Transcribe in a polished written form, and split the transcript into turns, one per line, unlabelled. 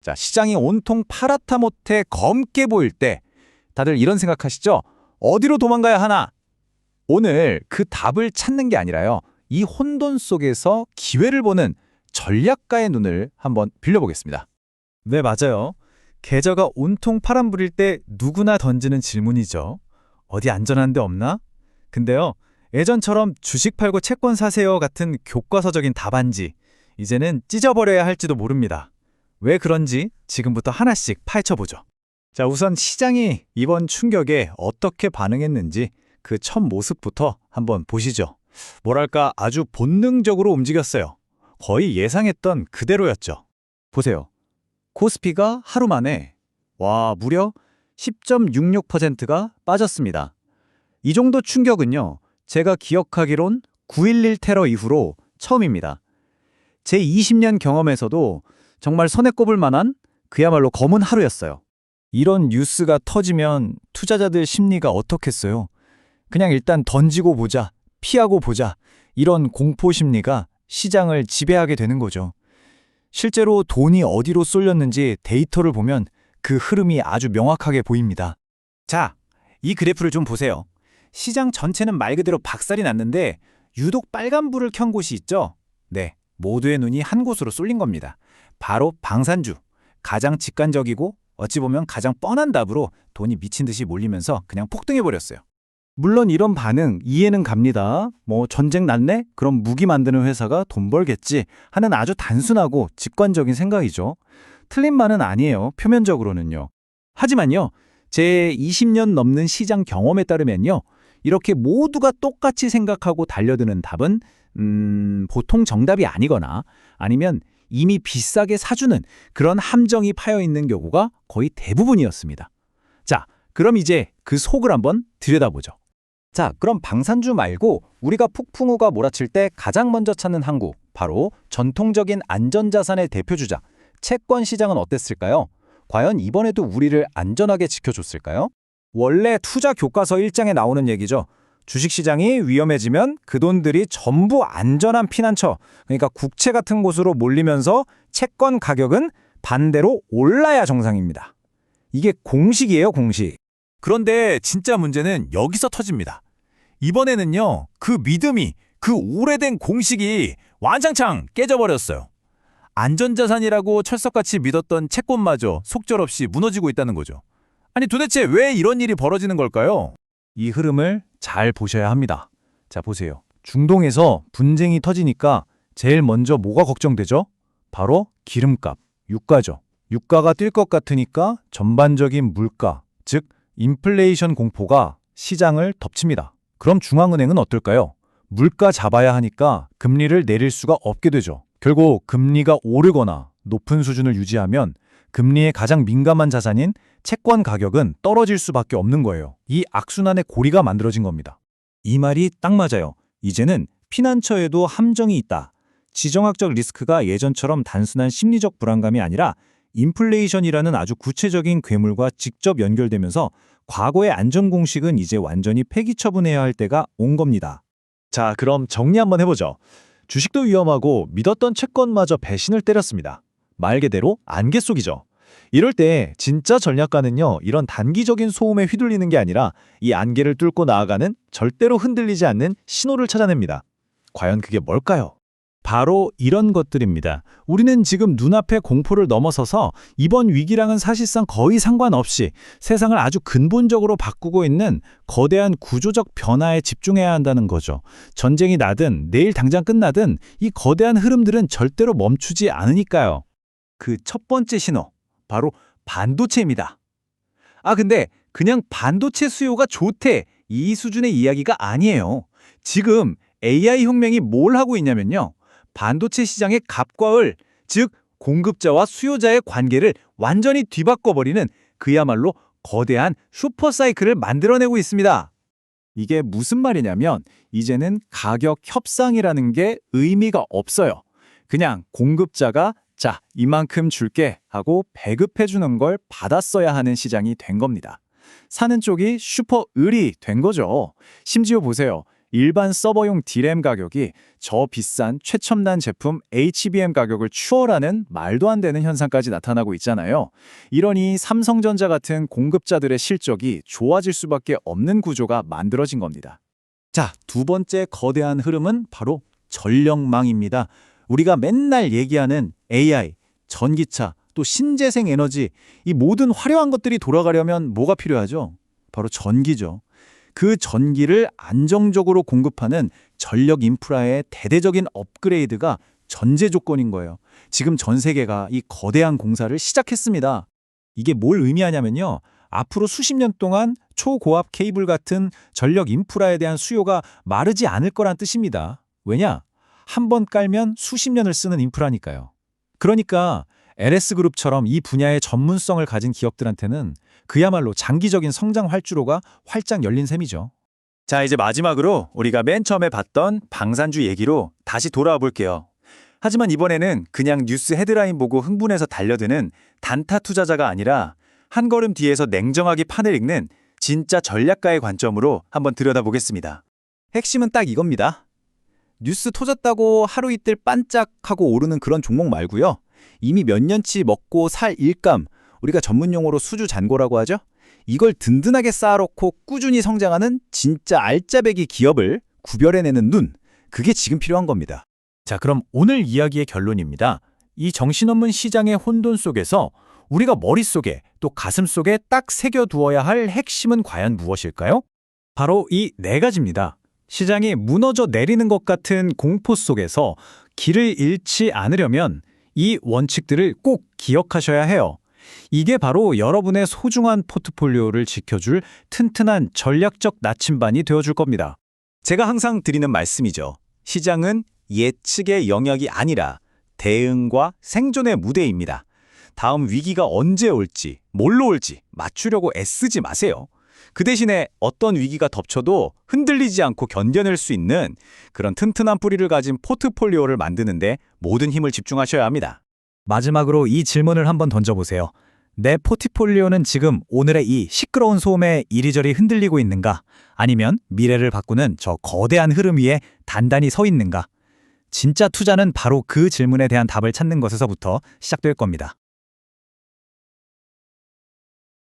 자, 시장이 온통 파랗다 못해 검게 보일 때 다들 이런 생각하시죠? 어디로 도망가야 하나? 오늘 그 답을 찾는 게 아니라요. 이 혼돈 속에서 기회를 보는 전략가의 눈을 한번 빌려보겠습니다.
네, 맞아요. 계좌가 온통 파란불일 때 누구나 던지는 질문이죠. 어디 안전한 데 없나? 근데요, 예전처럼 주식 팔고 채권 사세요 같은 교과서적인 답안지, 이제는 찢어버려야 할지도 모릅니다. 왜 그런지 지금부터 하나씩 파헤쳐보죠.
자, 우선 시장이 이번 충격에 어떻게 반응했는지 그 첫 모습부터 한번 보시죠. 뭐랄까 아주 본능적으로 움직였어요. 거의 예상했던 그대로였죠. 보세요. 코스피가 하루 만에 무려 10.66%가 빠졌습니다. 이 정도 충격은요, 제가 기억하기론 9.11 테러 이후로 처음입니다. 제 20년 경험에서도 정말 손에 꼽을 만한 그야말로 검은 하루였어요. 이런 뉴스가 터지면 투자자들 심리가 어떻겠어요? 그냥 일단 던지고 보자, 피하고 보자, 이런 공포 심리가 시장을 지배하게 되는 거죠. 실제로 돈이 어디로 쏠렸는지 데이터를 보면 그 흐름이 아주 명확하게 보입니다. 자, 이 그래프를 좀 보세요. 시장 전체는 말 그대로 박살이 났는데 유독 빨간불을 켠 곳이 있죠? 네, 모두의 눈이 한 곳으로 쏠린 겁니다. 바로 방산주. 가장 직관적이고 어찌 보면 가장 뻔한 답으로 돈이 미친 듯이 몰리면서 그냥 폭등해버렸어요. 물론 이런 반응 이해는 갑니다. 전쟁 났네? 그럼 무기 만드는 회사가 돈 벌겠지 하는 아주 단순하고 직관적인 생각이죠. 틀린 말은 아니에요. 표면적으로는요. 하지만요, 제 20년 넘는 시장 경험에 따르면요, 이렇게 모두가 똑같이 생각하고 달려드는 답은 보통 정답이 아니거나 아니면 이미 비싸게 사주는 그런 함정이 파여있는 경우가 거의 대부분이었습니다. 자, 그럼 이제 그 속을 한번 들여다보죠. 자, 그럼 방산주 말고 우리가 폭풍우가 몰아칠 때 가장 먼저 찾는 항구, 바로 전통적인 안전자산의 대표주자, 채권 시장은 어땠을까요? 과연 이번에도 우리를 안전하게 지켜줬을까요? 원래 투자 교과서 1장에 나오는 얘기죠. 주식시장이 위험해지면 그 돈들이 전부 안전한 피난처, 그러니까 국채 같은 곳으로 몰리면서 채권 가격은 반대로 올라야 정상입니다. 이게 공식이에요, 공식. 그런데 진짜 문제는 여기서 터집니다. 이번에는요, 그 믿음이, 그 오래된 공식이 완창창 깨져버렸어요. 안전자산이라고 철석같이 믿었던 채권마저 속절없이 무너지고 있다는 거죠. 아니 도대체 왜 이런 일이 벌어지는 걸까요? 이 흐름을 잘 보셔야 합니다. 자, 보세요. 중동에서 분쟁이 터지니까 제일 먼저 뭐가 걱정되죠? 바로 기름값, 유가죠. 유가가 뛸 것 같으니까 전반적인 물가, 즉 인플레이션 공포가 시장을 덮칩니다. 그럼 중앙은행은 어떨까요? 물가 잡아야 하니까 금리를 내릴 수가 없게 되죠. 결국 금리가 오르거나 높은 수준을 유지하면 금리에 가장 민감한 자산인 채권 가격은 떨어질 수밖에 없는 거예요. 이 악순환의 고리가 만들어진 겁니다. 이 말이 딱 맞아요. 이제는 피난처에도 함정이 있다. 지정학적 리스크가 예전처럼 단순한 심리적 불안감이 아니라 인플레이션이라는 아주 구체적인 괴물과 직접 연결되면서 과거의 안전공식은 이제 완전히 폐기 처분해야 할 때가 온 겁니다. 자, 그럼 정리 한번 해보죠. 주식도 위험하고 믿었던 채권마저 배신을 때렸습니다. 말 그대로 안개 속이죠. 이럴 때 진짜 전략가는요, 이런 단기적인 소음에 휘둘리는 게 아니라 이 안개를 뚫고 나아가는 절대로 흔들리지 않는 신호를 찾아냅니다. 과연 그게 뭘까요? 바로 이런 것들입니다. 우리는 지금 눈앞의 공포를 넘어서서 이번 위기랑은 사실상 거의 상관없이 세상을 아주 근본적으로 바꾸고 있는 거대한 구조적 변화에 집중해야 한다는 거죠. 전쟁이 나든 내일 당장 끝나든 이 거대한 흐름들은 절대로 멈추지 않으니까요. 그 첫 번째 신호, 바로 반도체입니다. 근데 그냥 반도체 수요가 좋대, 이 수준의 이야기가 아니에요. 지금 AI 혁명이 뭘 하고 있냐면요, 반도체 시장의 갑과 을, 즉 공급자와 수요자의 관계를 완전히 뒤바꿔버리는 그야말로 거대한 슈퍼사이클을 만들어내고 있습니다. 이게 무슨 말이냐면 이제는 가격 협상이라는 게 의미가 없어요. 그냥 공급자가 자, 이만큼 줄게 하고 배급해주는 걸 받았어야 하는 시장이 된 겁니다. 사는 쪽이 슈퍼 을이 된 거죠. 심지어 보세요.
일반 서버용 D램 가격이 저 비싼 최첨단 제품 HBM 가격을 추월하는 말도 안 되는 현상까지 나타나고 있잖아요. 이러니 삼성전자 같은 공급자들의 실적이 좋아질 수밖에 없는 구조가 만들어진 겁니다. 자, 두 번째 거대한 흐름은 바로 전력망입니다. 우리가 맨날 얘기하는 AI, 전기차, 또 신재생 에너지, 이 모든 화려한 것들이 돌아가려면 뭐가 필요하죠? 바로 전기죠. 그 전기를 안정적으로 공급하는 전력 인프라의 대대적인 업그레이드가 전제 조건인 거예요. 지금 전 세계가 이 거대한 공사를 시작했습니다. 이게 뭘 의미하냐면요. 앞으로 수십 년 동안 초고압 케이블 같은 전력 인프라에 대한 수요가 마르지 않을 거란 뜻입니다. 왜냐? 한 번 깔면 수십 년을 쓰는 인프라니까요. 그러니까 LS그룹처럼 이 분야의 전문성을 가진 기업들한테는 그야말로 장기적인 성장 활주로가 활짝 열린 셈이죠. 자, 이제 마지막으로 우리가 맨 처음에 봤던 방산주 얘기로 다시 돌아와 볼게요. 하지만 이번에는 그냥 뉴스 헤드라인 보고 흥분해서 달려드는 단타 투자자가 아니라 한 걸음 뒤에서 냉정하게 판을 읽는 진짜 전략가의 관점으로 한번 들여다보겠습니다. 핵심은 딱 이겁니다. 뉴스 터졌다고 하루 이틀 반짝하고 오르는 그런 종목 말고요. 이미 몇 년치 먹고 살 일감, 우리가 전문용어로 수주잔고라고 하죠. 이걸 든든하게 쌓아놓고 꾸준히 성장하는 진짜 알짜배기 기업을 구별해내는 눈, 그게 지금 필요한 겁니다. 자, 그럼 오늘 이야기의 결론입니다. 이 정신없는 시장의 혼돈 속에서 우리가 머릿속에 또 가슴속에 딱 새겨두어야 할 핵심은 과연 무엇일까요? 바로 이 네 가지입니다. 시장이 무너져 내리는 것 같은 공포 속에서 길을 잃지 않으려면 이 원칙들을 꼭 기억하셔야 해요. 이게 바로 여러분의 소중한 포트폴리오를 지켜줄 튼튼한 전략적 나침반이 되어줄 겁니다. 제가 항상 드리는 말씀이죠. 시장은 예측의 영역이 아니라 대응과 생존의 무대입니다. 다음 위기가 언제 올지, 뭘로 올지 맞추려고 애쓰지 마세요. 그 대신에 어떤 위기가 덮쳐도 흔들리지 않고 견뎌낼 수 있는 그런 튼튼한 뿌리를 가진 포트폴리오를 만드는데 모든 힘을 집중하셔야 합니다. 마지막으로 이 질문을 한번 던져보세요. 내 포트폴리오는 지금 오늘의 이 시끄러운 소음에 이리저리 흔들리고 있는가? 아니면 미래를 바꾸는 저 거대한 흐름 위에 단단히 서 있는가? 진짜 투자는 바로 그 질문에 대한 답을 찾는 것에서부터 시작될 겁니다.